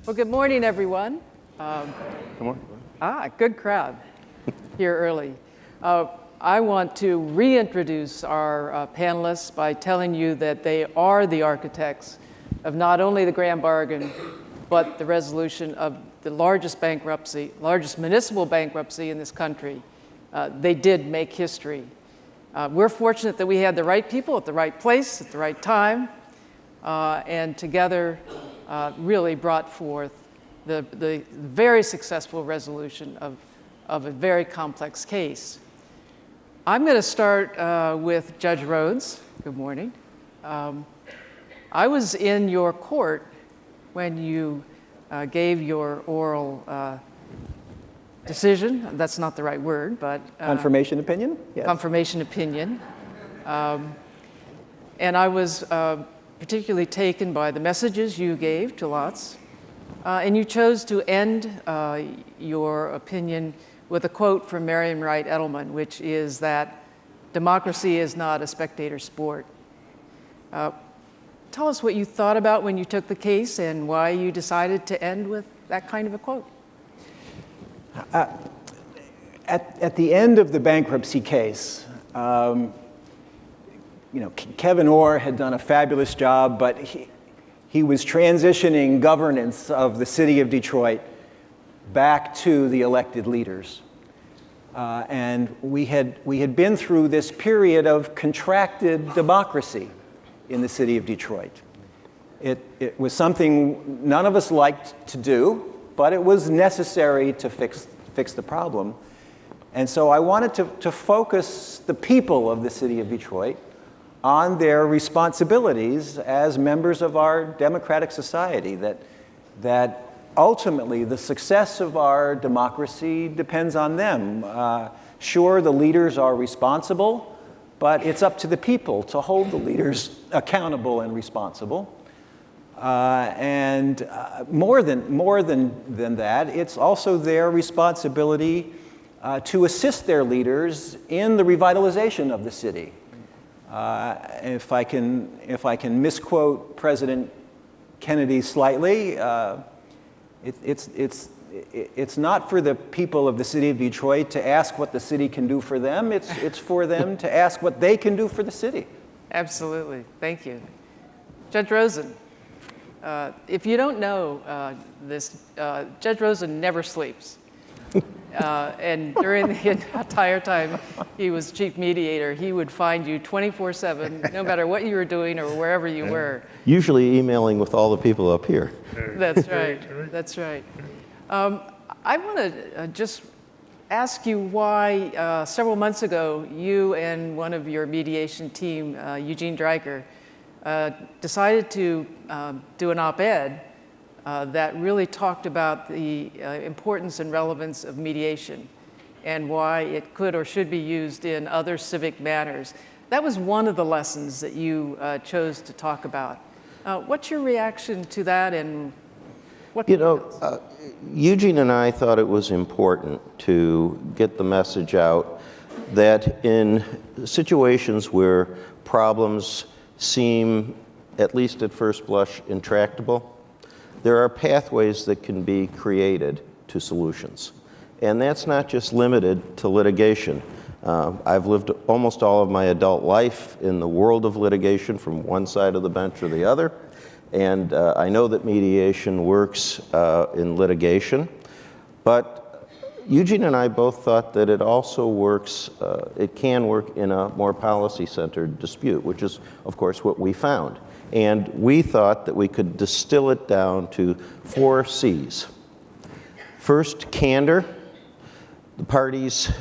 Well, good morning, everyone. Good morning. Good crowd here early. I want to reintroduce our panelists by telling you that they are the architects of not only the grand bargain, but the resolution of the largest municipal bankruptcy in this country. They did make history. We're fortunate that we had the right people at the right place at the right time, and together really brought forth the very successful resolution of a very complex case. I'm going to start with Judge Rhodes. Good morning. I was in your court when you gave your oral decision. That's not the right word, but confirmation opinion? Yes. Confirmation opinion. And I was particularly taken by the messages you gave to lots. And you chose to end your opinion with a quote from Mariam Edelman, which is that democracy is not a spectator sport. Tell us what you thought about when you took the case and why you decided to end with that kind of a quote. At the end of the bankruptcy case, Kevyn Orr had done a fabulous job, but he was transitioning governance of the city of Detroit back to the elected leaders. And we had been through this period of contracted democracy in the city of Detroit. It was something none of us liked to do, but it was necessary to fix the problem. And so I wanted to focus the people of the city of Detroit on their responsibilities as members of our democratic society, that ultimately the success of our democracy depends on them. Sure, the leaders are responsible, but it's up to the people to hold the leaders accountable and responsible. And more than that, it's also their responsibility to assist their leaders in the revitalization of the city. If I can misquote President Kennedy slightly, it's not for the people of the city of Detroit to ask what the city can do for them. It's for them to ask what they can do for the city. Absolutely. Thank you. Judge Rosen, if you don't know this, Judge Rosen never sleeps. And during the entire time he was chief mediator, he would find you 24/7, no matter what you were doing or wherever you were. Usually emailing with all the people up here. That's right. That's right. I want to just ask you why several months ago you and one of your mediation team, Eugene Dreiker, decided to do an op-ed that really talked about the importance and relevance of mediation and why it could or should be used in other civic matters. That was one of the lessons that you chose to talk about. What's your reaction to that, and what? Eugene and I thought it was important to get the message out that in situations where problems seem, at least at first blush, intractable, there are pathways that can be created to solutions. And that's not just limited to litigation. I've lived almost all of my adult life in the world of litigation from one side of the bench or the other. And I know that mediation works in litigation. But Eugene and I both thought that it also works, it can work in a more policy-centered dispute, which is, of course, what we found. And we thought that we could distill it down to 4 C's. First, candor. The parties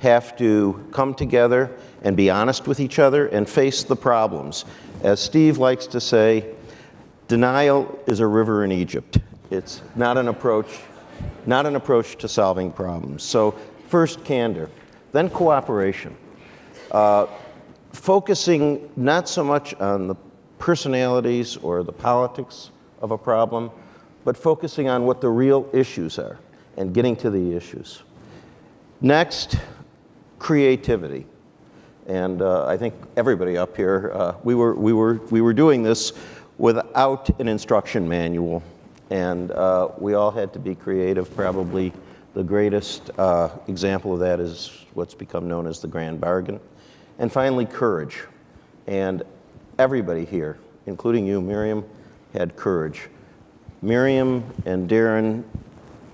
have to come together and be honest with each other and face the problems. As Steve likes to say, denial is a river in Egypt. It's not an approach to solving problems. So first, candor. Then cooperation. Focusing not so much on the personalities or the politics of a problem, but focusing on what the real issues are and getting to the issues. Next, creativity. And I think everybody up here, we were doing this without an instruction manual. And we all had to be creative. Probably the greatest example of that is what's become known as the grand bargain. And finally, courage. And everybody here, including you, Mariam, had courage. Mariam and Darren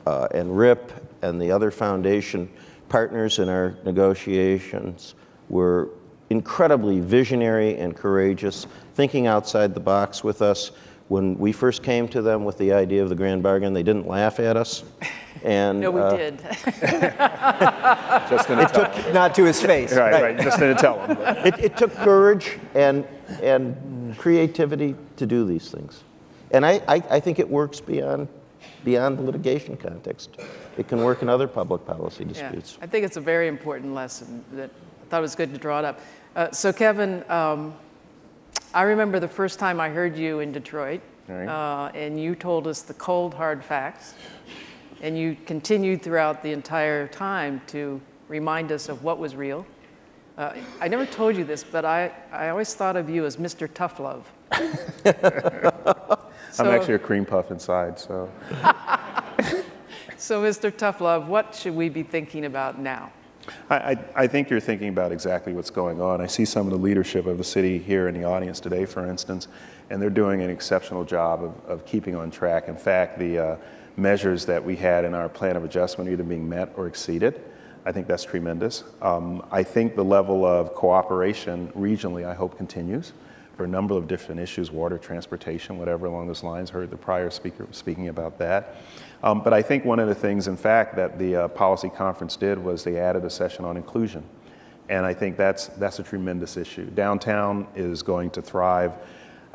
and Rip and the other foundation partners in our negotiations were incredibly visionary and courageous, thinking outside the box with us. When we first came to them with the idea of the grand bargain, they didn't laugh at us. And No, we did. Just didn't tell him. Not to his face. Right. Just didn't tell him. it took courage and creativity to do these things. And I think it works beyond the litigation context. It can work in other public policy disputes. Yeah, I think it's a very important lesson that I thought it was good to draw it up. So Kevin, I remember the first time I heard you in Detroit, Right. and you told us the cold, hard facts, and you continued throughout the entire time to remind us of what was real. I never told you this, but I always thought of you as Mr. Tough Love. I'm actually a cream puff inside, so. So Mr. Tough Love, what should we be thinking about now? I think you're thinking about exactly what's going on. I see some of the leadership of the city here in the audience today, for instance, and they're doing an exceptional job of keeping on track. In fact, the measures that we had in our plan of adjustment are either being met or exceeded. I think that's tremendous. I think the level of cooperation regionally, I hope, continues for a number of different issues, water, transportation, whatever along those lines. Heard the prior speaker speaking about that. But I think one of the things, in fact, that the policy conference did was they added a session on inclusion. And I think that's a tremendous issue. Downtown is going to thrive.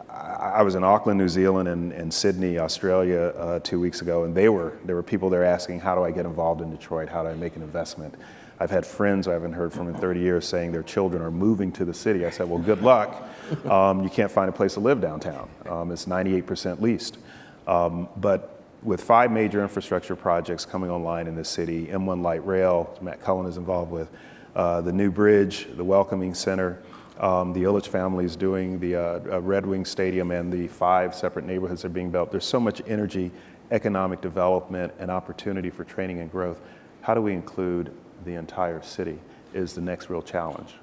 I was in Auckland, New Zealand, and Sydney, Australia 2 weeks ago, and there were people there asking, how do I get involved in Detroit? How do I make an investment? I've had friends I haven't heard from in 30 years saying their children are moving to the city. I said, well, good luck. You can't find a place to live downtown. It's 98% leased. But with 5 major infrastructure projects coming online in this city, M1 Light Rail, Matt Cullen is involved with, the new bridge, the Welcoming Center, the Illich family is doing the Red Wing Stadium, and the 5 separate neighborhoods that are being built. There's so much energy, economic development, and opportunity for training and growth. How do we include the entire city is the next real challenge.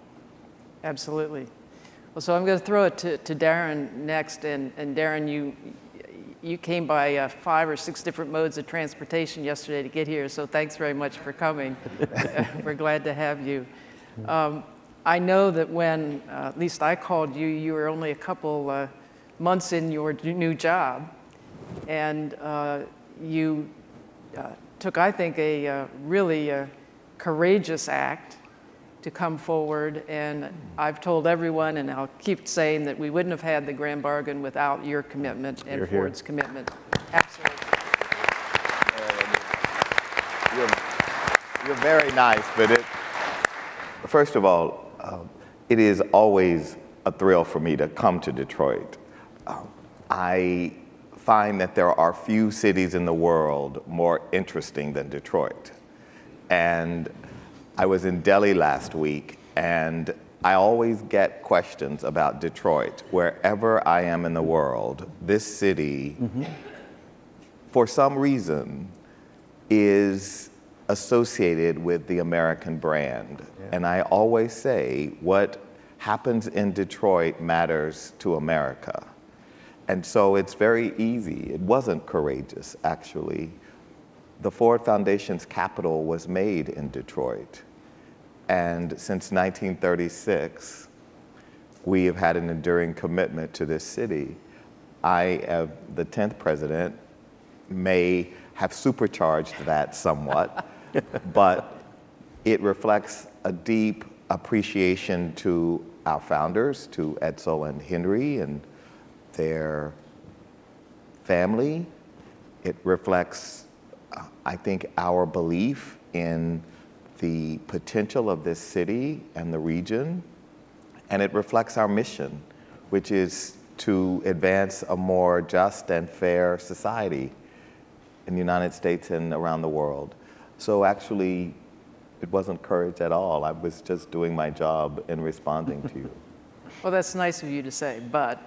Absolutely. Well, so I'm going to throw it to Darren next, and Darren, you came by 5 or 6 different modes of transportation yesterday to get here, so thanks very much for coming. We're glad to have you. I know that when, at least I called you, you were only a couple months in your new job, and you took, I think, a really courageous act to come forward, and I've told everyone, and I'll keep saying that we wouldn't have had the grand bargain without your commitment and Ford's commitment. Absolutely. You're very nice, but first of all, it is always a thrill for me to come to Detroit. I find that there are few cities in the world more interesting than Detroit. And I was in Delhi last week, and I always get questions about Detroit. Wherever I am in the world, this city, for some reason, is associated with the American brand. Yeah. And I always say, what happens in Detroit matters to America. And so it's very easy. It wasn't courageous, actually. The Ford Foundation's capital was made in Detroit. And since 1936, we have had an enduring commitment to this city. The 10th president may have supercharged that somewhat, but it reflects a deep appreciation to our founders, to Edsel and Henry and their family. It reflects, I think, our belief in the potential of this city and the region, and it reflects our mission, which is to advance a more just and fair society in the United States and around the world. So actually, it wasn't courage at all. I was just doing my job in responding to you. Well, that's nice of you to say, but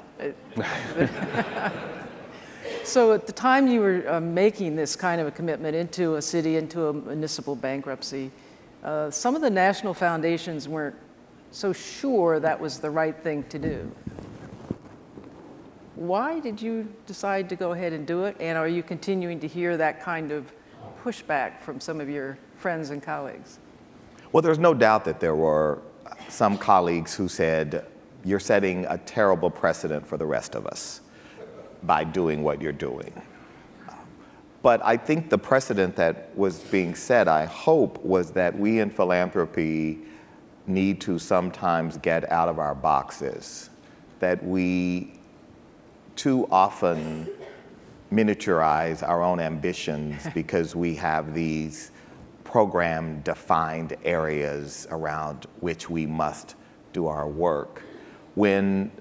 So at the time you were making this kind of a commitment into a city, into a municipal bankruptcy, some of the national foundations weren't so sure that was the right thing to do. Why did you decide to go ahead and do it? And are you continuing to hear that kind of pushback from some of your friends and colleagues? Well, there's no doubt that there were some colleagues who said, you're setting a terrible precedent for the rest of us by doing what you're doing. But I think the precedent that was being set, I hope, was that we in philanthropy need to sometimes get out of our boxes, that we too often miniaturize our own ambitions because we have these program-defined areas around which we must do our work. When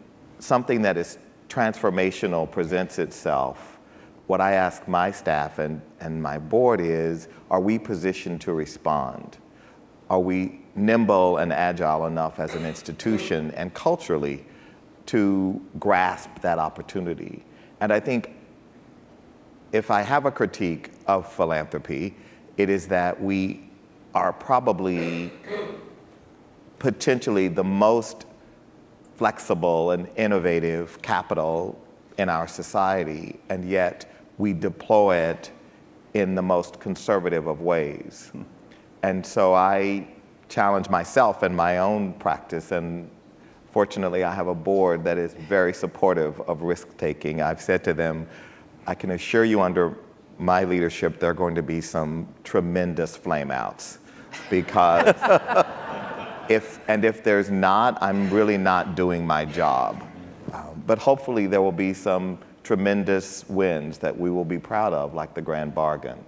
something that is transformational presents itself, what I ask my staff and my board is, are we positioned to respond? Are we nimble and agile enough as an institution and culturally to grasp that opportunity? And I think if I have a critique of philanthropy, it is that we are probably potentially the most flexible and innovative capital in our society, and yet we deploy it in the most conservative of ways. And so I challenge myself in my own practice, and fortunately I have a board that is very supportive of risk-taking. I've said to them, I can assure you under my leadership there are going to be some tremendous flameouts, because if there's not, I'm really not doing my job. But hopefully there will be some tremendous wins that we will be proud of, like the Grand Bargain.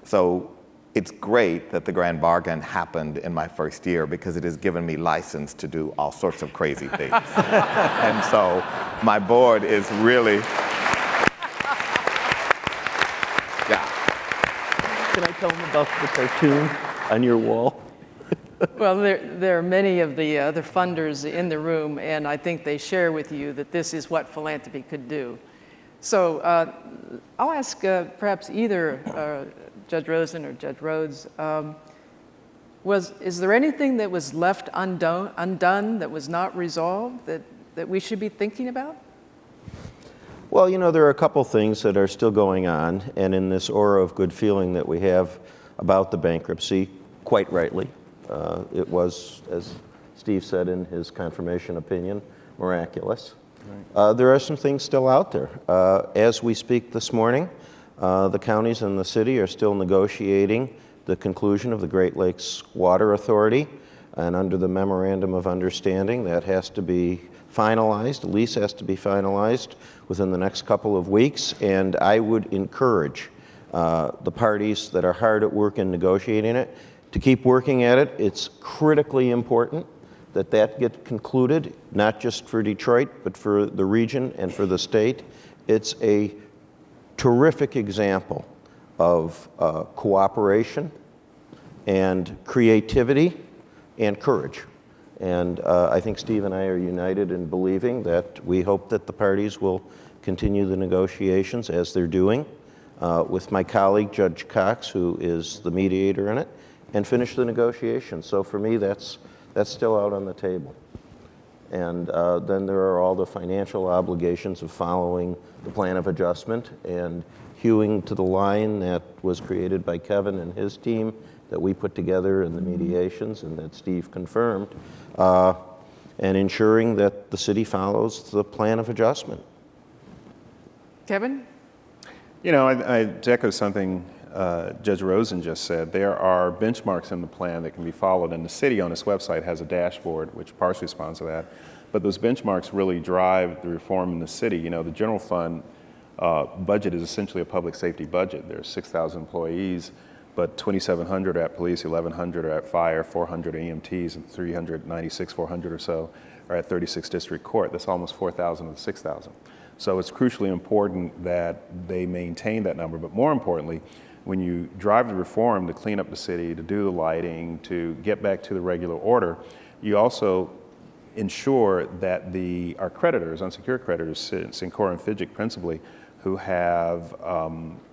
So it's great that the Grand Bargain happened in my first year, because it has given me license to do all sorts of crazy things. And so my board is really, yeah. Can I tell them about the cartoon on your wall? Well, there are many of the other funders in the room, and I think they share with you that this is what philanthropy could do. So I'll ask perhaps either Judge Rosen or Judge Rhodes, is there anything that was left undone that was not resolved that we should be thinking about? Well, you know, there are a couple things that are still going on, and in this aura of good feeling that we have about the bankruptcy, quite rightly, it was, as Steve said in his confirmation opinion, miraculous. Right. There are some things still out there. As we speak this morning, the counties and the city are still negotiating the conclusion of the Great Lakes Water Authority, and under the memorandum of understanding, that has to be finalized. The lease has to be finalized within the next couple of weeks, and I would encourage the parties that are hard at work in negotiating it to keep working at it. It's critically important that that get concluded, not just for Detroit, but for the region and for the state. It's a terrific example of cooperation and creativity and courage. And I think Steve and I are united in believing that we hope that the parties will continue the negotiations as they're doing with my colleague, Judge Cox, who is the mediator in it, and finish the negotiations. So for me, that's still out on the table. And then there are all the financial obligations of following the plan of adjustment and hewing to the line that was created by Kevyn and his team that we put together in the mediations and that Steve confirmed, and ensuring that the city follows the plan of adjustment. Kevyn? You know, I echo something Judge Rosen just said. There are benchmarks in the plan that can be followed, and the city on its website has a dashboard which partially responds to that. But those benchmarks really drive the reform in the city. You know, the general fund budget is essentially a public safety budget. There's 6,000 employees, but 2,700 are at police, 1,100 are at fire, 400 are EMTs, and 400 or so are at 36 district court. That's almost 4,000 of the 6,000. So it's crucially important that they maintain that number. But more importantly, when you drive the reform to clean up the city, to do the lighting, to get back to the regular order, you also ensure that our creditors, unsecured creditors, Syncora and Fidget principally, who have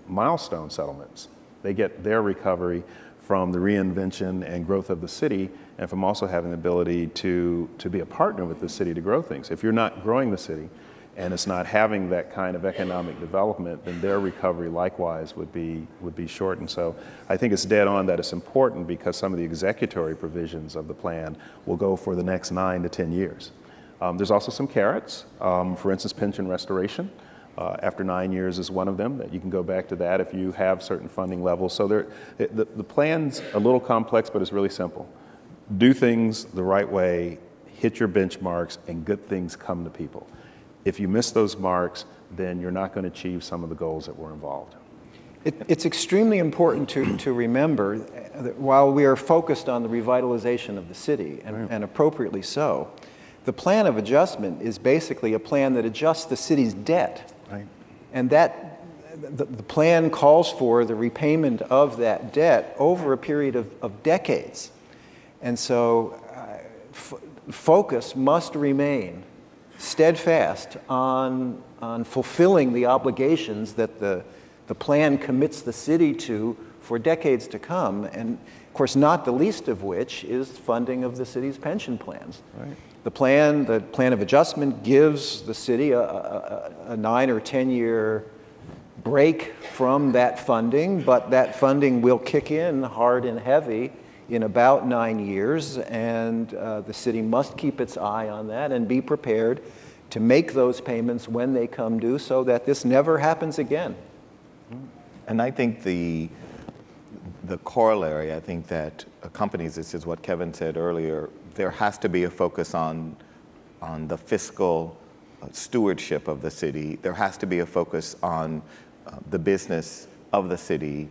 milestone settlements. They get their recovery from the reinvention and growth of the city, and from also having the ability to be a partner with the city to grow things. If you're not growing the city and it's not having that kind of economic development, then their recovery likewise would be shortened. So I think it's dead on that it's important, because some of the executory provisions of the plan will go for the next 9 to 10 years. There's also some carrots, for instance, pension restoration. After 9 years is one of them, that you can go back to that if you have certain funding levels. So the plan's a little complex, but it's really simple. Do things the right way, hit your benchmarks, and good things come to people. If you miss those marks, then you're not going to achieve some of the goals that were involved. It's extremely important to remember that while we are focused on the revitalization of the city, and appropriately so, the plan of adjustment is basically a plan that adjusts the city's debt. Right. And that the plan calls for the repayment of that debt over a period of decades. And so focus must remain steadfast on fulfilling the obligations that the plan commits the city to for decades to come, and of course not the least of which is funding of the city's pension plans. Right. The plan of adjustment gives the city a 9 or 10 year break from that funding, but that funding will kick in hard and heavy in about 9 years, and the city must keep its eye on that and be prepared to make those payments when they come due, so that this never happens again. And I think the corollary, I think that accompanies this is what Kevyn said earlier. There has to be a focus on the fiscal stewardship of the city. There has to be a focus on the business of the city,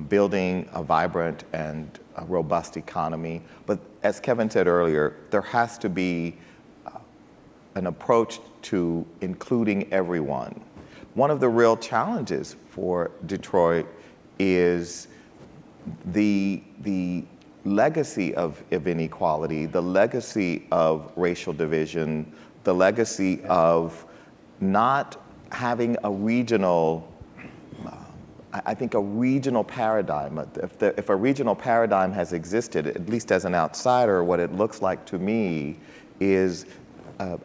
building a vibrant and a robust economy. But as Kevyn said earlier, there has to be an approach to including everyone. One of the real challenges for Detroit is the legacy of inequality, the legacy of racial division, the legacy of not having a regional, I think a regional paradigm. If a regional paradigm has existed, at least as an outsider, what it looks like to me is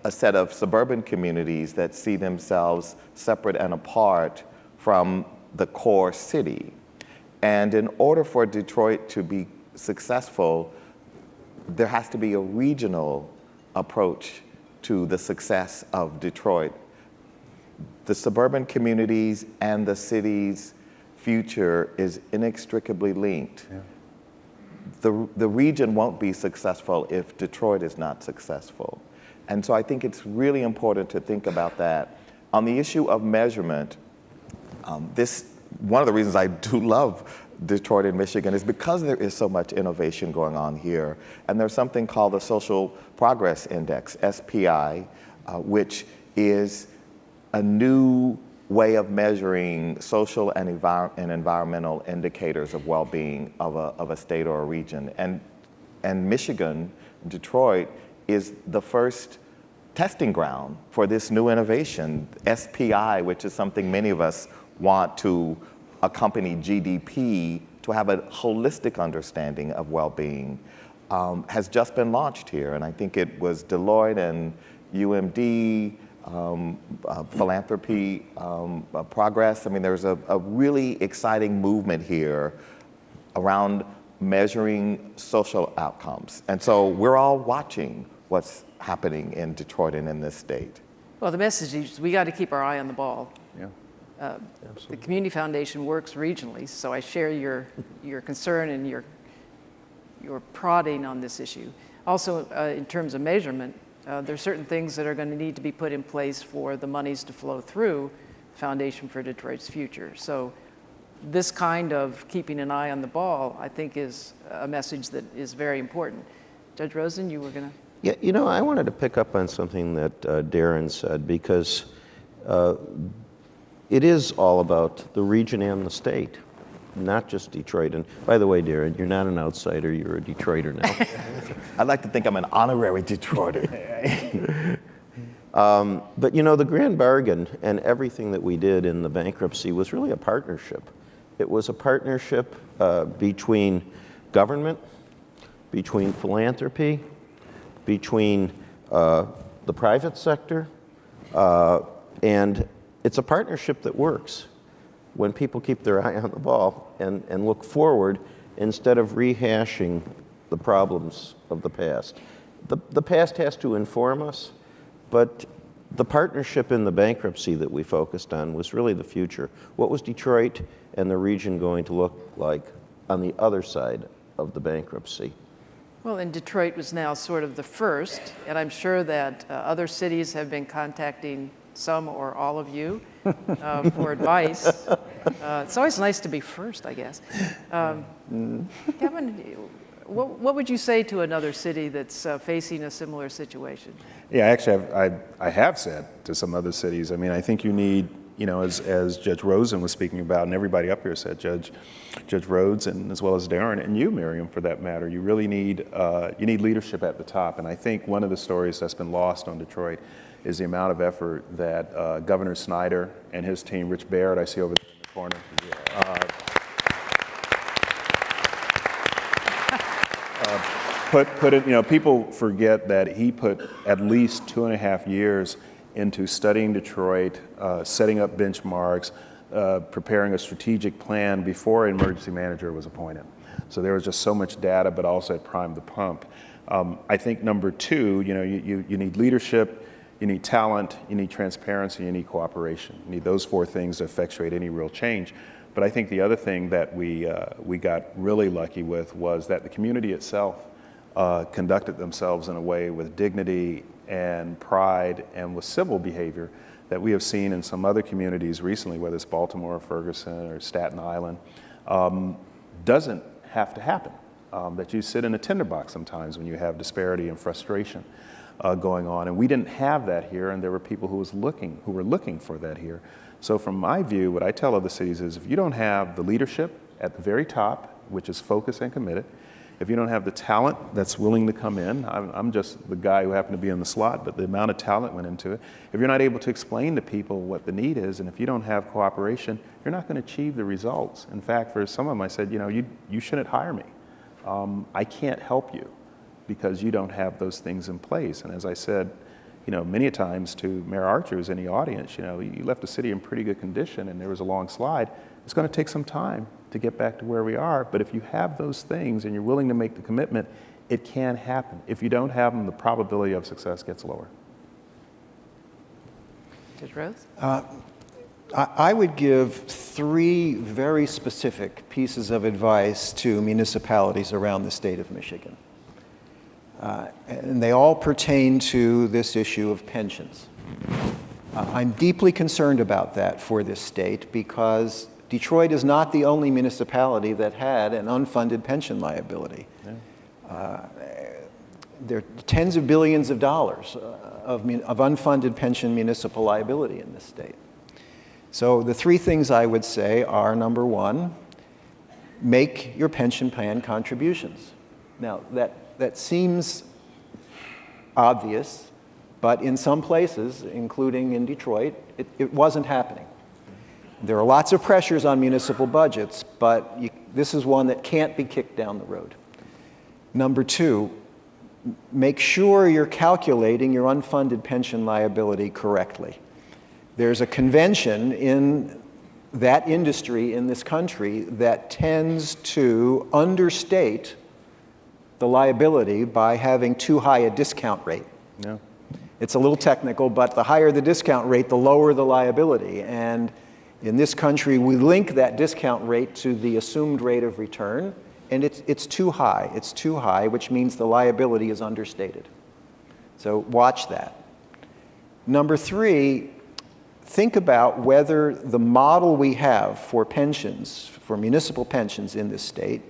a set of suburban communities that see themselves separate and apart from the core city. And in order for Detroit to be successful, there has to be a regional approach to the success of Detroit. The suburban communities and the city's future is inextricably linked. Yeah. The region won't be successful if Detroit is not successful. And so I think it's really important to think about that. On the issue of measurement, one of the reasons I do love Detroit and Michigan is because there is so much innovation going on here. And there's something called the Social Progress Index, SPI, which is a new way of measuring social and environmental indicators of well-being of a state or a region. And Michigan, Detroit, is the first testing ground for this new innovation, SPI, which is something many of us want to accompany GDP, to have a holistic understanding of well-being, has just been launched here. And I think it was Deloitte and UMD, Philanthropy Progress. I mean, there's a really exciting movement here around measuring social outcomes. And so we're all watching what's happening in Detroit and in this state. Well, the message is we got to keep our eye on the ball. Yeah. The Community Foundation works regionally, so I share your concern and your prodding on this issue. Also, in terms of measurement, there are certain things that are going to need to be put in place for the monies to flow through Foundation for Detroit's Future. So this kind of keeping an eye on the ball, I think, is a message that is very important. Judge Rosen, you were going to? Yeah, you know, I wanted to pick up on something that Darren said, because it is all about the region and the state, not just Detroit. And by the way, Darren, you're not an outsider, you're a Detroiter now. I'd like to think I'm an honorary Detroiter. But you know, the grand bargain and everything that we did in the bankruptcy was really a partnership. It was a partnership between government, between philanthropy, between the private sector, and it's a partnership that works when people keep their eye on the ball and look forward instead of rehashing the problems of the past. The past has to inform us, but the partnership in the bankruptcy that we focused on was really the future. What was Detroit and the region going to look like on the other side of the bankruptcy? Well, and Detroit was now sort of the first, and I'm sure that other cities have been contacting some or all of you for advice. It's always nice to be first, I guess. Kevyn, what would you say to another city that's facing a similar situation? Yeah, actually, I have said to some other cities, I mean, I think you need, you know, as Judge Rosen was speaking about, and everybody up here said, Judge Rhodes, and as well as Darren, and you, Mariam, for that matter, you really need, you need leadership at the top. And I think one of the stories that's been lost on Detroit is the amount of effort that Governor Snyder and his team, Rich Barrett, I see over there in the corner, put it, you know, people forget that he put at least 2.5 years into studying Detroit, setting up benchmarks, preparing a strategic plan before an emergency manager was appointed. So there was just so much data, but also it primed the pump. I think number two, you know, you need leadership, you need talent, you need transparency, you need cooperation. You need those 4 things to effectuate any real change. But I think the other thing that we got really lucky with was that the community itself conducted themselves in a way with dignity and pride and with civil behavior that we have seen in some other communities recently, whether it's Baltimore, or Ferguson, or Staten Island, doesn't have to happen. That you sit in a tinderbox sometimes when you have disparity and frustration going on. And we didn't have that here, and there were people who were looking for that here. So from my view, what I tell other cities is if you don't have the leadership at the very top, which is focused and committed, if you don't have the talent that's willing to come in, I'm just the guy who happened to be in the slot, but the amount of talent went into it. If you're not able to explain to people what the need is, and if you don't have cooperation, you're not going to achieve the results. In fact, for some of them, I said, you know, you shouldn't hire me. I can't help you because you don't have those things in place. And as I said, you know, many times to Mayor Archer who's in the audience, you know, you left the city in pretty good condition and there was a long slide. It's going to take some time to get back to where we are. But if you have those things and you're willing to make the commitment, it can happen. If you don't have them, the probability of success gets lower. Judge Rhodes? I would give 3 very specific pieces of advice to municipalities around the state of Michigan. And they all pertain to this issue of pensions. I'm deeply concerned about that for this state because Detroit is not the only municipality that had an unfunded pension liability. Yeah. There are tens of billions of dollars of unfunded pension municipal liability in this state. So the 3 things I would say are, number 1, make your pension plan contributions. Now, that seems obvious, but in some places, including in Detroit, it wasn't happening. There are lots of pressures on municipal budgets, but this is one that can't be kicked down the road. Number 2, make sure you're calculating your unfunded pension liability correctly. There's a convention in that industry in this country that tends to understate the liability by having too high a discount rate. Yeah. It's a little technical, but the higher the discount rate, the lower the liability. And in this country, we link that discount rate to the assumed rate of return, and it's too high. It's too high, which means the liability is understated. So watch that. Number 3, think about whether the model we have for pensions, for municipal pensions in this state,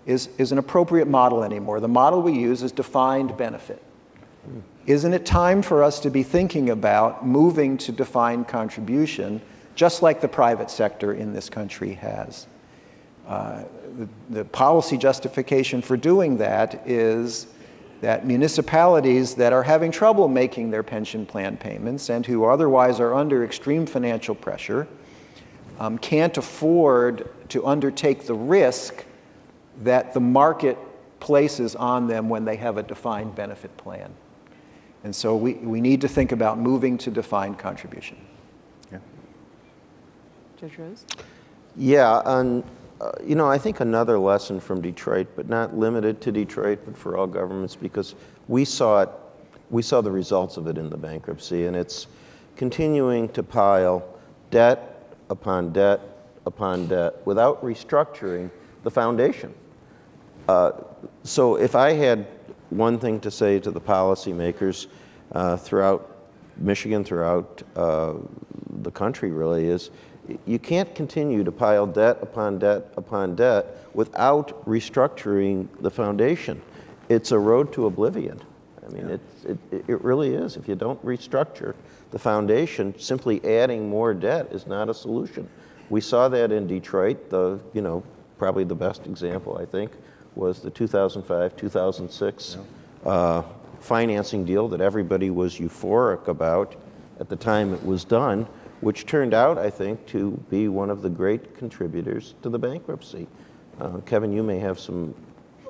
is an appropriate model anymore. The model we use is defined benefit. Isn't it time for us to be thinking about moving to defined contribution, just like the private sector in this country has? The policy justification for doing that is that municipalities that are having trouble making their pension plan payments and who otherwise are under extreme financial pressure can't afford to undertake the risk that the market places on them when they have a defined benefit plan. And so we need to think about moving to defined contribution. Yeah. Judge Rhodes? Yeah, and I think another lesson from Detroit, but not limited to Detroit, but for all governments, because we saw the results of it in the bankruptcy, and it's continuing to pile debt upon debt upon debt without restructuring the foundation. So if I had one thing to say to the policymakers throughout Michigan, throughout the country really, is you can't continue to pile debt upon debt upon debt without restructuring the foundation. It's a road to oblivion. I mean, it really is. If you don't restructure the foundation, simply adding more debt is not a solution. We saw that in Detroit. Probably the best example, I think, was the 2005-2006 financing deal that everybody was euphoric about at the time it was done, which turned out, I think, to be one of the great contributors to the bankruptcy. Kevin, you may have some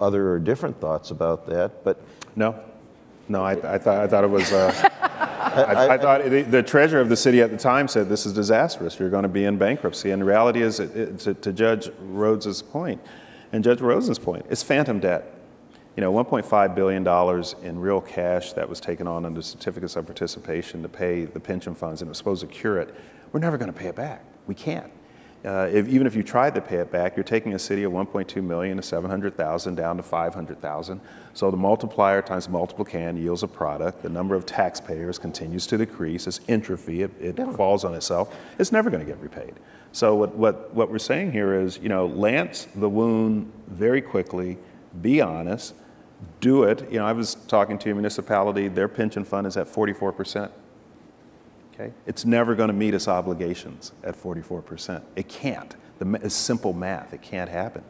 other or different thoughts about that, but No, I thought it was. I thought the treasurer of the city at the time said this is disastrous. You're going to be in bankruptcy. And the reality is, to Judge Rhodes' point, and Judge Rosen's point, it's phantom debt. $1.5 billion in real cash that was taken on under certificates of participation to pay the pension funds, and it was supposed to cure it. We're never going to pay it back. We can't. Even if you tried to pay it back, you're taking a city of 1.2 million to 700,000 down to 500,000. So the multiplier times multiplicand yields a product. The number of taxpayers continues to decrease. It's entropy. It falls on itself. It's never going to get repaid. So what we're saying here is, lance the wound very quickly. Be honest. Do it. I was talking to a municipality. Their pension fund is at 44%. Okay? It's never going to meet its obligations at 44%. It can't. It's simple math. It can't happen.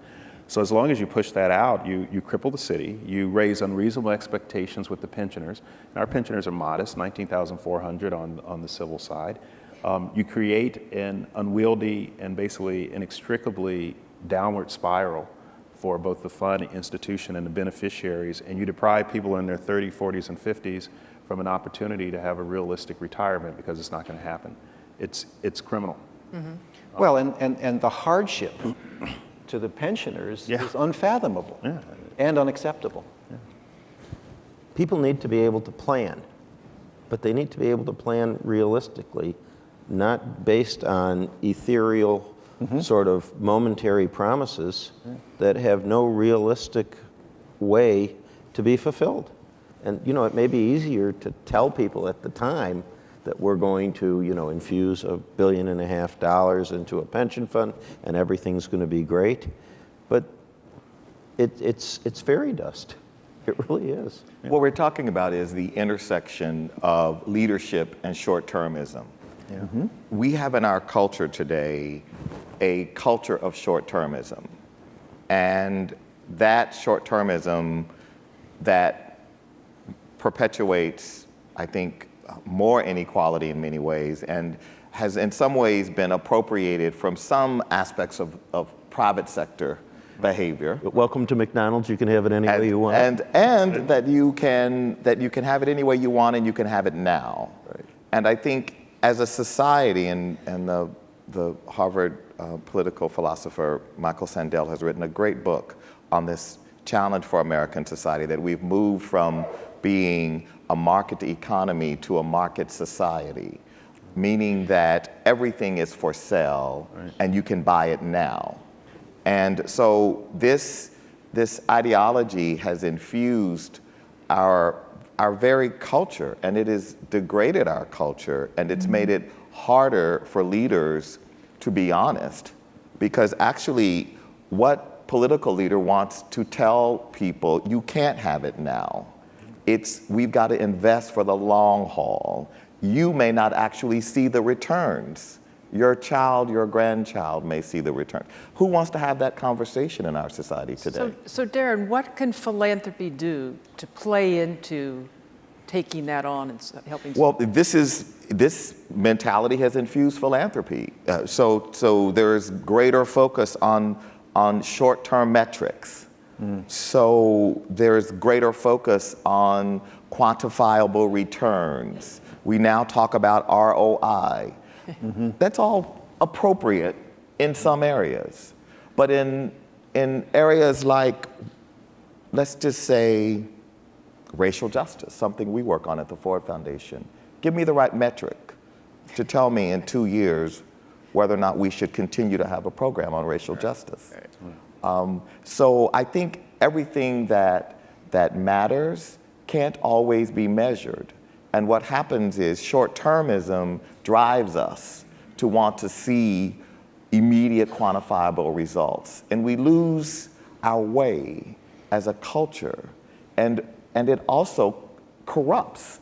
So as long as you push that out, you cripple the city. You raise unreasonable expectations with the pensioners. And our pensioners are modest, $19,400 on the civil side. You create an unwieldy and basically inextricably downward spiral for both the fund, institution, and the beneficiaries, and you deprive people in their 30s, 40s, and 50s from an opportunity to have a realistic retirement because it's not going to happen. It's criminal. Mm-hmm. Well, and the hardship to the pensioners is unfathomable and unacceptable. Yeah. People need to be able to plan, but they need to be able to plan realistically, not based on ethereal sort of momentary promises that have no realistic way to be fulfilled. And, it may be easier to tell people at the time that we're going to, infuse $1.5 billion into a pension fund and everything's going to be great. But it's fairy dust. It really is. What we're talking about is the intersection of leadership and short-termism. Yeah. Mm-hmm. We have in our culture today a culture of short-termism. And that short-termism that perpetuates, I think, more inequality in many ways and has in some ways been appropriated from some aspects of private sector behavior. Welcome to McDonald's. You can have it any way you want. And that you can have it any way you want and you can have it now. Right. And I think as a society, and the Harvard political philosopher Michael Sandel has written a great book on this challenge for American society, that we've moved from being a market economy to a market society, meaning that everything is for sale and you can buy it now. And so this ideology has infused our very culture, and it has degraded our culture, and it's made it harder for leaders to be honest, because actually what political leader wants to tell people, you can't have it now. We've got to invest for the long haul. You may not actually see the returns your child, your grandchild may see the return. Who wants to have that conversation in our society today? So Darren, what can philanthropy do to play into taking that on and helping? Well, this mentality has infused philanthropy. So there's greater focus on short-term metrics. So there's greater focus on quantifiable returns. We now talk about ROI. That's all appropriate in some areas. But in areas like, let's just say, racial justice, something we work on at the Ford Foundation, give me the right metric to tell me in 2 years whether or not we should continue to have a program on racial justice. So I think everything that matters can't always be measured. And what happens is short-termism drives us to want to see immediate quantifiable results. And we lose our way as a culture. And it also corrupts.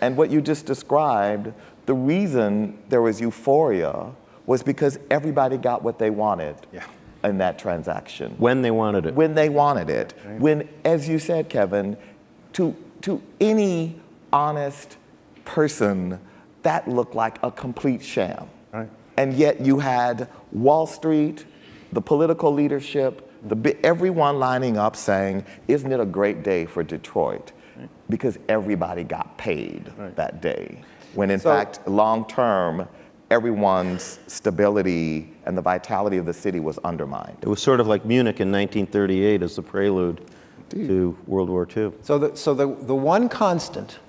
And what you just described, the reason there was euphoria was because everybody got what they wanted in that transaction. When they wanted it. When they wanted it. When, as you said, Kevin, to any honest person, that looked like a complete sham. Right. And yet you had Wall Street, the political leadership, everyone lining up saying, isn't it a great day for Detroit? Because everybody got paid that day. When in fact, long term, everyone's stability and the vitality of the city was undermined. It was sort of like Munich in 1938 as the prelude to World War II. So the one constant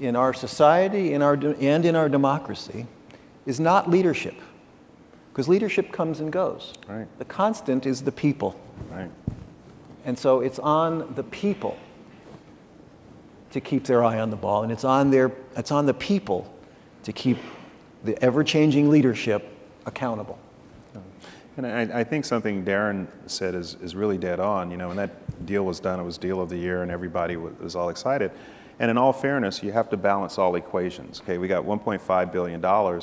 in our society and in our democracy is not leadership, because leadership comes and goes. Right. The constant is the people. Right. And so it's on the people to keep their eye on the ball, and it's on the people to keep the ever-changing leadership accountable. And I think something Darren said is really dead on. You know, when that deal was done, it was deal of the year and everybody was all excited. And in all fairness, you have to balance all equations. Okay, we got $1.5 billion,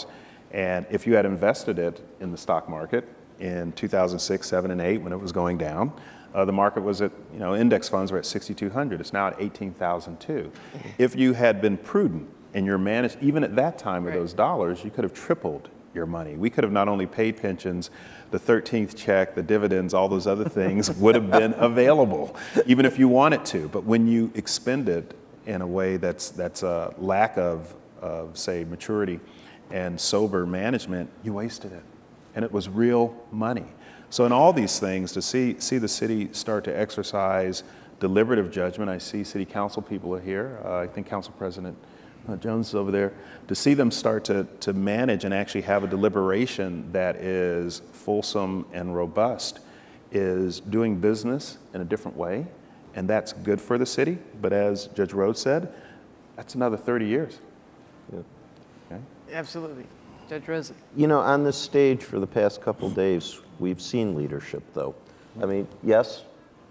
and if you had invested it in the stock market in 2006, 7, and 8 when it was going down, the market was at, index funds were at 6,200. It's now at 18,002. If you had been prudent and you're managed, even at that time with those dollars, you could have tripled your money. We could have not only paid pensions, the 13th check, the dividends, all those other things would have been available, even if you wanted to. But when you expend it in a way that's a lack of, say, maturity and sober management, you wasted it. And it was real money. So in all these things, to see the city start to exercise deliberative judgment, I see city council people are here. I think Council President Jones is over there. To see them start to manage and actually have a deliberation that is fulsome and robust is doing business in a different way. And that's good for the city. But as Judge Rhodes said, that's another 30 years. Okay? Absolutely. Judge Rosen. On this stage for the past couple days, we've seen leadership, though. I mean, yes,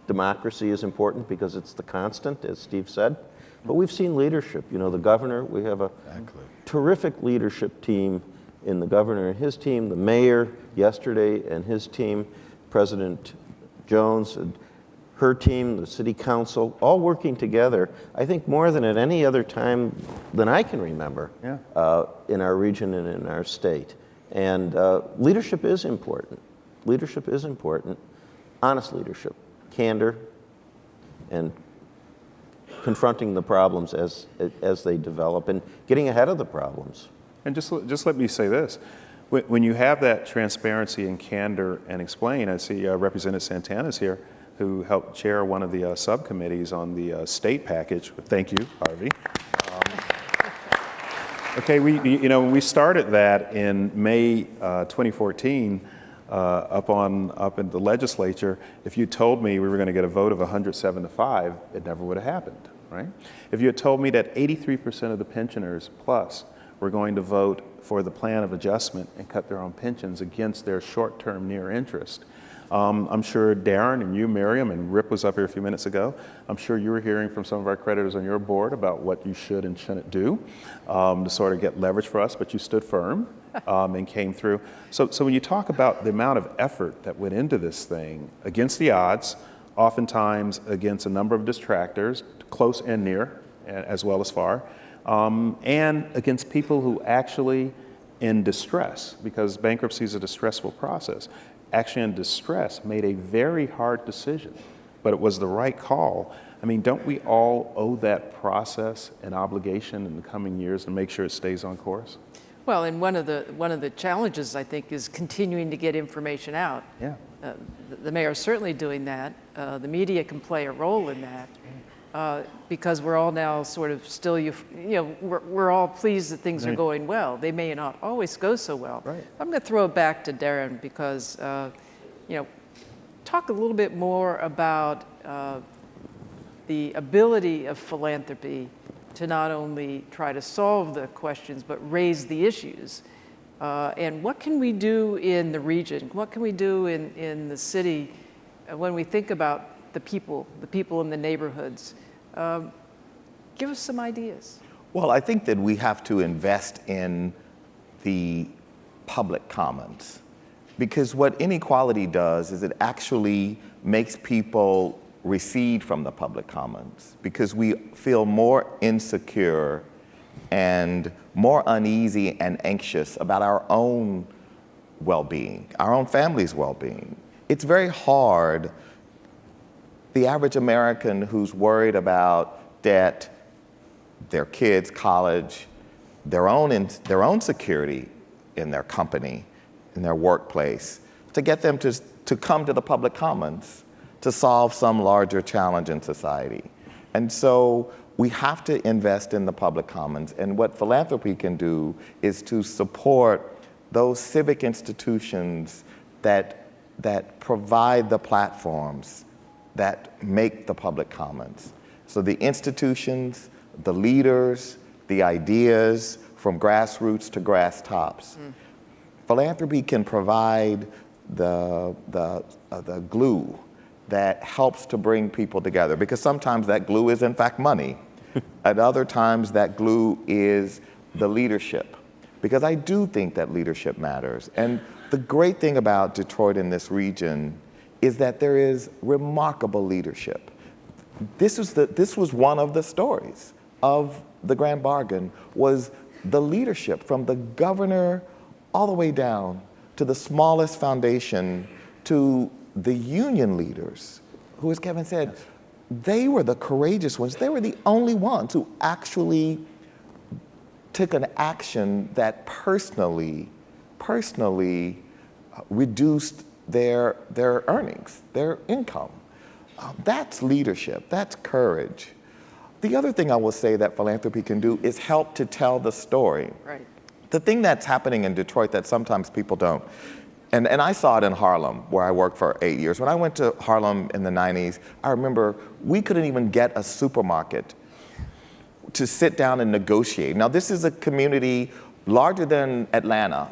democracy is important because it's the constant, as Steve said, but we've seen leadership. The governor, we have a terrific leadership team in the governor and his team, the mayor yesterday and his team, President Jones and her team, the city council, all working together, I think more than at any other time than I can remember in our region and in our state. And leadership is important. Leadership is important. Honest leadership, candor, and confronting the problems as they develop and getting ahead of the problems. And just let me say this. When you have that transparency and candor and explain, I see Representative Santana's here, who helped chair one of the subcommittees on the state package. Thank you, Harvey. Okay, when we started that in May 2014, up in the legislature, if you told me we were going to get a vote of 107-5, it never would have happened, right? If you had told me that 83% of the pensioners plus were going to vote for the plan of adjustment and cut their own pensions against their short-term near interest, I'm sure Darren and you, Mariam, and Rip was up here a few minutes ago. I'm sure you were hearing from some of our creditors on your board about what you should and shouldn't do to sort of get leverage for us, but you stood firm and came through. So when you talk about the amount of effort that went into this thing against the odds, oftentimes against a number of distractors, close and near, as well as far, and against people who actually in distress, because bankruptcy is a distressful process, actually in distress made a very hard decision, but it was the right call. I mean, don't we all owe that process an obligation in the coming years to make sure it stays on course? Well, and one of the challenges, I think, is continuing to get information out. Yeah. The mayor is certainly doing that. The media can play a role in that. Because we're all now sort of still, we're all pleased that things are going well. They may not always go so well. Right. I'm going to throw it back to Darren because, talk a little bit more about the ability of philanthropy to not only try to solve the questions, but raise the issues. And what can we do in the region? What can we do in the city when we think about the people in the neighborhoods? Give us some ideas. Well, I think that we have to invest in the public commons, because what inequality does is it actually makes people recede from the public commons, because we feel more insecure and more uneasy and anxious about our own well-being, our own family's well-being. It's very hard. The average American who's worried about debt, their kids' college, their own security in their company, in their workplace, to get them to come to the public commons to solve some larger challenge in society. And so we have to invest in the public commons. And what philanthropy can do is to support those civic institutions that provide the platforms that make the public commons. So the institutions, the leaders, the ideas, from grassroots to grass tops. Philanthropy can provide the glue that helps to bring people together, because sometimes that glue is in fact money. At other times that glue is the leadership, because I do think that leadership matters. And the great thing about Detroit in this region is that there is remarkable leadership. This was one of the stories of the Grand Bargain, was the leadership from the governor all the way down to the smallest foundation, to the union leaders, who, as Kevin said, they were the courageous ones. They were the only ones who actually took an action that personally reduced their earnings, their income. That's leadership, that's courage. The other thing I will say that philanthropy can do is help to tell the story. Right. The thing that's happening in Detroit that sometimes people don't, and I saw it in Harlem, where I worked for 8 years. When I went to Harlem in the 90s, I remember we couldn't even get a supermarket to sit down and negotiate. Now, this is a community larger than Atlanta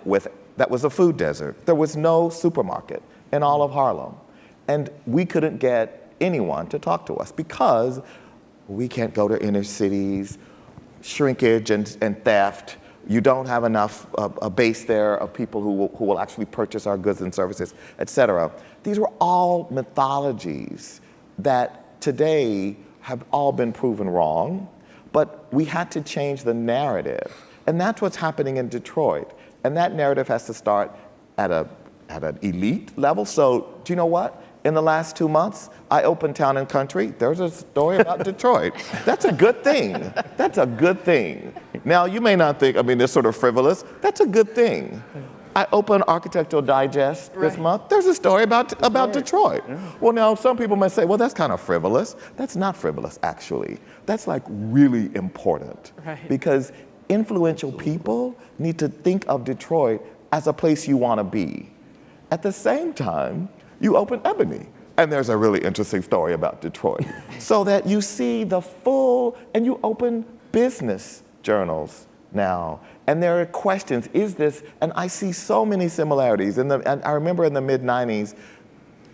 that was a food desert. There was no supermarket in all of Harlem. And we couldn't get anyone to talk to us because we can't go to inner cities, shrinkage and theft. You don't have enough a base there of people who will actually purchase our goods and services, et cetera. These were all mythologies that today have all been proven wrong, but we had to change the narrative. And that's what's happening in Detroit. And that narrative has to start at an elite level. So do you know what? In the last 2 months, I opened Town and Country. There's a story about Detroit. That's a good thing. That's a good thing. Now, you may not think, it's sort of frivolous. That's a good thing. I opened Architectural Digest this month. There's a story about Detroit. Yeah. Well, now, some people might say, well, that's kind of frivolous. That's not frivolous, actually. That's like really important. Right. Because influential people need to think of Detroit as a place you want to be. At the same time, you open Ebony, and there's a really interesting story about Detroit. So that you see the full, and you open business journals now, and there are questions, is this, and I see so many similarities. And I remember in the mid-90s,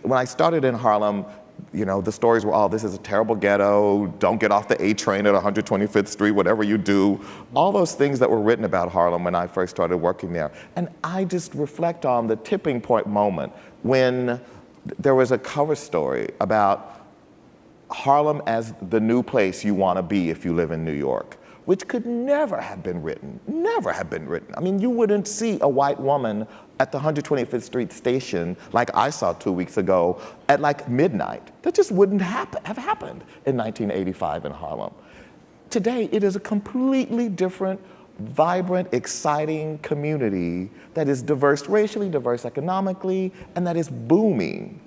when I started in Harlem, the stories were all, this is a terrible ghetto, don't get off the A train at 125th Street, whatever you do. All those things that were written about Harlem when I first started working there. And I just reflect on the tipping point moment when there was a cover story about Harlem as the new place you want to be if you live in New York, which could never have been written, never have been written. I mean, you wouldn't see a white woman at the 125th Street station like I saw 2 weeks ago at like midnight. That just wouldn't have happened in 1985 in Harlem. Today, it is a completely different, vibrant, exciting community that is diverse racially, diverse economically, and that is booming.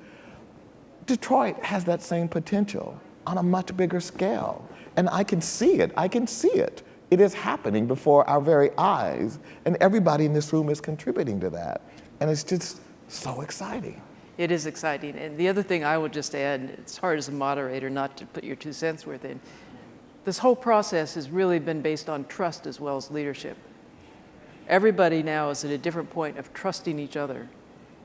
Detroit has that same potential on a much bigger scale. And I can see it. It is happening before our very eyes, and everybody in this room is contributing to that. And it's just so exciting. It is exciting. And the other thing I would just add, it's hard as a moderator not to put your 2 cents worth in, this whole process has really been based on trust as well as leadership. Everybody now is at a different point of trusting each other,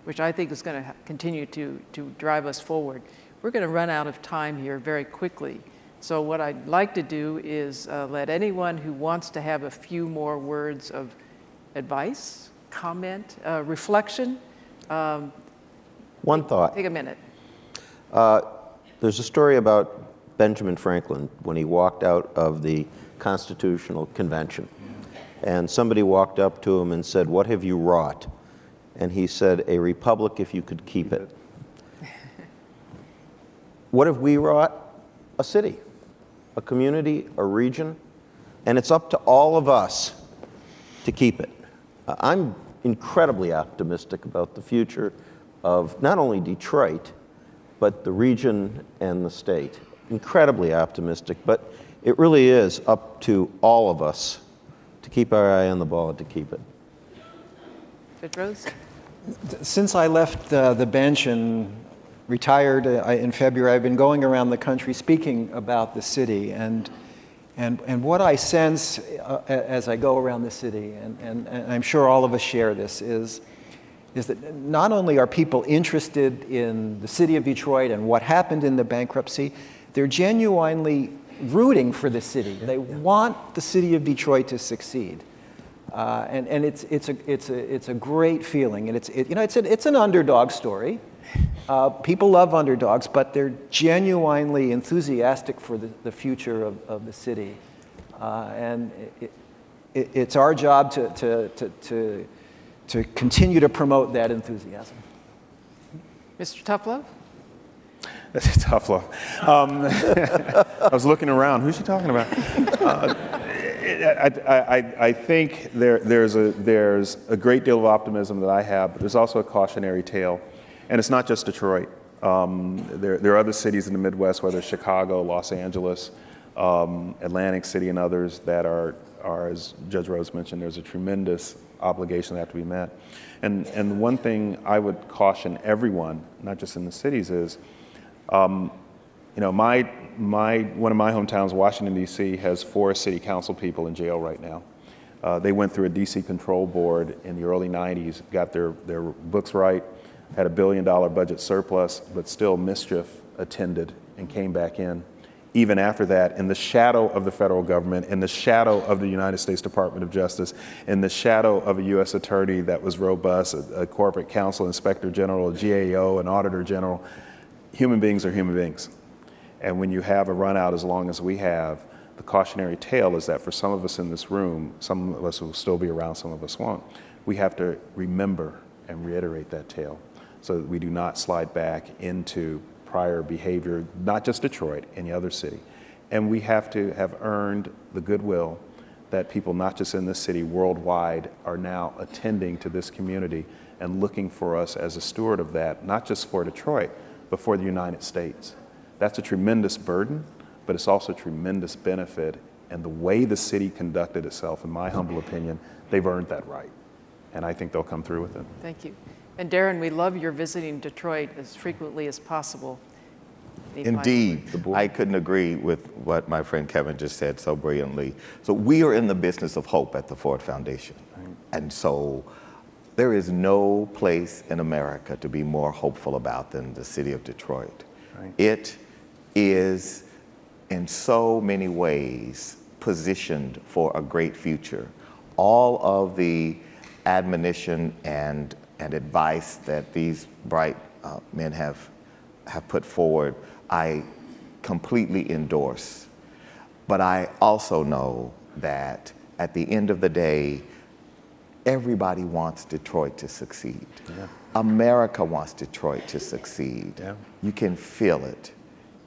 which I think is going to continue to drive us forward. We're going to run out of time here very quickly. So what I'd like to do is let anyone who wants to have a few more words of advice, comment, reflection. One thought. Take a minute. There's a story about Benjamin Franklin when he walked out of the Constitutional Convention. And somebody walked up to him and said, "What have you wrought?" And he said, "A republic if you could keep it." What have we wrought? A city, a community, a region, and it's up to all of us to keep it. I'm incredibly optimistic about the future of not only Detroit, but the region and the state. Incredibly optimistic, but it really is up to all of us to keep our eye on the ball and to keep it. Judge Rhodes? Since I left the bench and retired in February, I've been going around the country speaking about the city, and what I sense as I go around the city, and I'm sure all of us share this, is that not only are people interested in the city of Detroit and what happened in the bankruptcy, they're genuinely rooting for the city. They want the city of Detroit to succeed. And it's a great feeling, and it's an underdog story. People love underdogs, but they're genuinely enthusiastic for the future of the city, and it's our job to continue to promote that enthusiasm. Mr. Toughlove? That's a tough love. I was looking around. Who's she talking about? I think there's a great deal of optimism that I have, but there's also a cautionary tale. And it's not just Detroit. There are other cities in the Midwest, whether it's Chicago, Los Angeles, Atlantic City, and others that are, as Judge Rhodes mentioned, there's a tremendous obligation that have to be met. And one thing I would caution everyone, not just in the cities, is one of my hometowns, Washington, D.C., has 4 city council people in jail right now. They went through a D.C. control board in the early 90s, got their books right, had $1 billion budget surplus, but still mischief attended and came back in. Even after that, in the shadow of the federal government, in the shadow of the United States Department of Justice, in the shadow of a U.S. attorney that was robust, a corporate counsel, inspector general, a GAO, an auditor general, human beings are human beings. And when you have a run out as long as we have, the cautionary tale is that for some of us in this room, some of us will still be around, some of us won't. We have to remember and reiterate that tale so that we do not slide back into prior behavior, not just Detroit, any other city. And we have to have earned the goodwill that people, not just in this city, worldwide, are now attending to this community and looking for us as a steward of that, not just for Detroit, but for the United States. That's a tremendous burden, but it's also a tremendous benefit. And the way the city conducted itself, in my humble opinion, they've earned that right. And I think they'll come through with it. Thank you. And Darren, we love your visiting Detroit as frequently as possible. Indeed, I couldn't agree with what my friend Kevyn just said so brilliantly. So we are in the business of hope at the Ford Foundation. And so there is no place in America to be more hopeful about than the city of Detroit. Right. It is in so many ways positioned for a great future. All of the admonition and advice that these bright men have put forward, I completely endorse. But I also know that at the end of the day, everybody wants Detroit to succeed. Yeah. America wants Detroit to succeed. Yeah. You can feel it.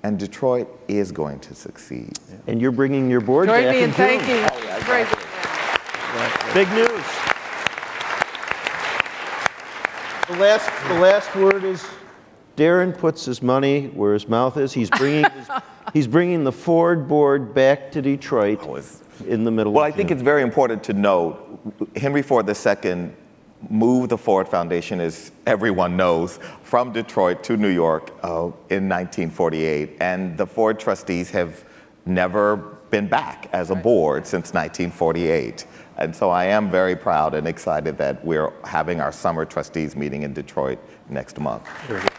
And Detroit is going to succeed. Yeah. And you're bringing your board Join back me in in thanking. June. Great. Big news. The last word is Darren puts his money where his mouth is. He's bringing the Ford board back to Detroit in the middle Well, of I think June. it's very important to note Henry Ford II moved the Ford Foundation, as everyone knows, from Detroit to New York in 1948. And the Ford trustees have never been back as a board since 1948. And so I am very proud and excited that we're having our summer trustees meeting in Detroit next month. Very good.